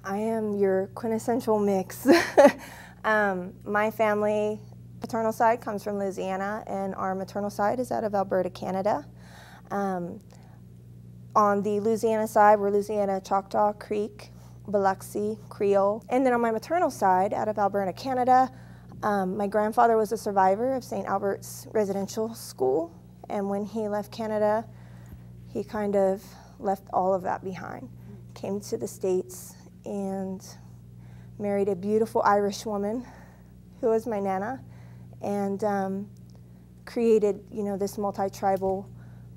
I am your quintessential mix. My family paternal side comes from Louisiana, and our maternal side is out of Alberta, Canada. On the Louisiana side, we're Louisiana Choctaw, Creek, Biloxi, Creole. And then on my maternal side, out of Alberta, Canada, my grandfather was a survivor of St. Albert's Residential School, and when he left Canada, he kind of left all of that behind. Came to the States and married a beautiful Irish woman who was my Nana, and created, this multi-tribal,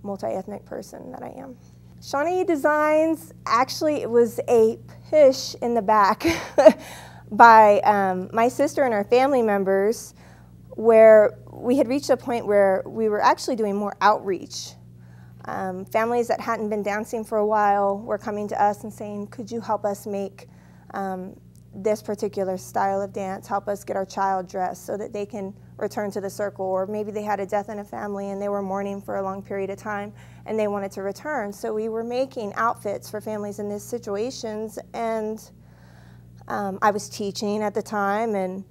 multi-ethnic person that I am. Shawnee Designs, actually it was a push in the back by my sister and our family members, where we had reached a point where we were actually doing more outreach. Families that hadn't been dancing for a while were coming to us and saying, could you help us make this particular style of dance, help us get our child dressed so that they can return to the circle, or maybe they had a death in a family and they were mourning for a long period of time and they wanted to return. So we were making outfits for families in these situations, and I was teaching at the time, and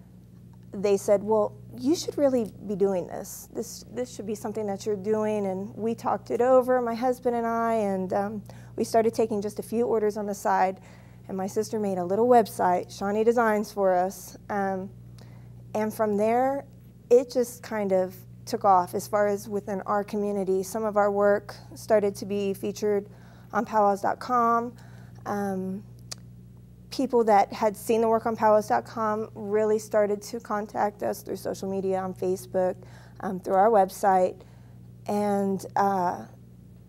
they said, well, you should really be doing this. This should be something that you're doing. And we talked it over, my husband and I, and we started taking just a few orders on the side. And my sister made a little website, Shawnee Designs, for us. And from there, it just kind of took off as far as within our community. Some of our work started to be featured on powwows.com. People that had seen the work on powwows.com really started to contact us through social media, on Facebook, through our website, and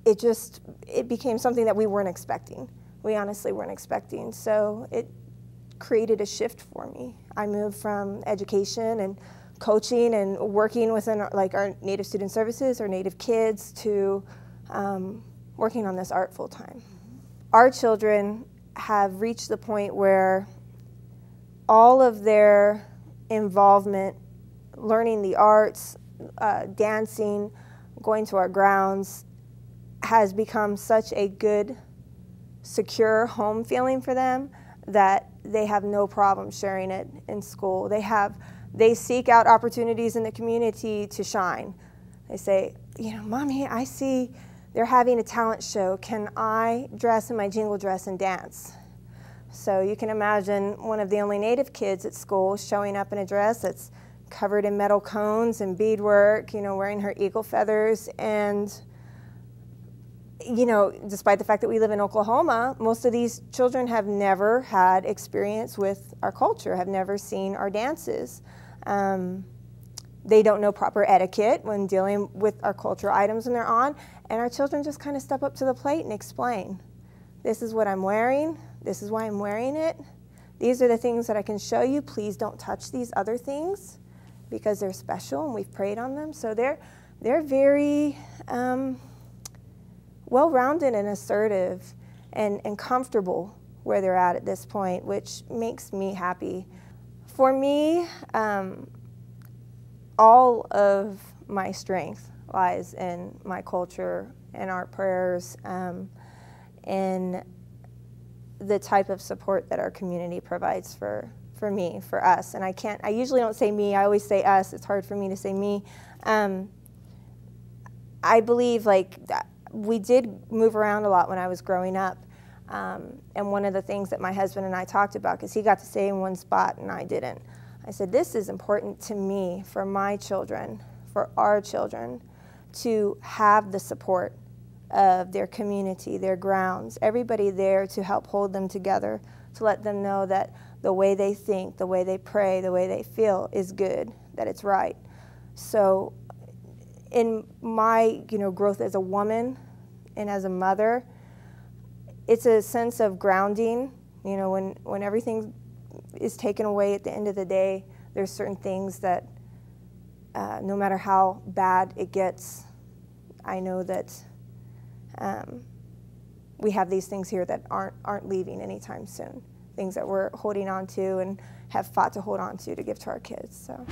it became something that we weren't expecting. We honestly weren't expecting, so it created a shift for me. I moved from education and coaching and working within our Native Student Services or Native kids to working on this art full time. Our children have reached the point where all of their involvement, learning the arts, dancing, going to our grounds, has become such a good, secure home feeling for them that they have no problem sharing it in school. They seek out opportunities in the community to shine. They say, Mommy, I see they're having a talent show. Can I dress in my jingle dress and dance? So you can imagine one of the only Native kids at school showing up in a dress that's covered in metal cones and beadwork, wearing her eagle feathers. And, despite the fact that we live in Oklahoma, most of these children have never had experience with our culture, have never seen our dances. They don't know proper etiquette when dealing with our cultural items when they're on, and our children just kind of step up to the plate and explain, this is what I'm wearing, this is why I'm wearing it, these are the things that I can show you, please don't touch these other things because they're special and we've prayed on them. So they're very well-rounded and assertive and comfortable where they're at this point, which makes me happy. For me, all of my strength lies in my culture and our prayers, and the type of support that our community provides for me, for us. And I usually don't say me, I always say us. It's hard for me to say me. I believe we did move around a lot when I was growing up. And one of the things that my husband and I talked about, because he got to stay in one spot and I didn't, I said, this is important to me, for my children, for our children, to have the support of their community, their grounds, everybody there to help hold them together, to let them know that the way they think, the way they pray, the way they feel is good, that it's right. So in my growth as a woman and as a mother, it's a sense of grounding. When everything is taken away at the end of the day, there's certain things that no matter how bad it gets, I know that we have these things here that aren't leaving anytime soon. Things that we're holding on to and have fought to hold on to give to our kids. So.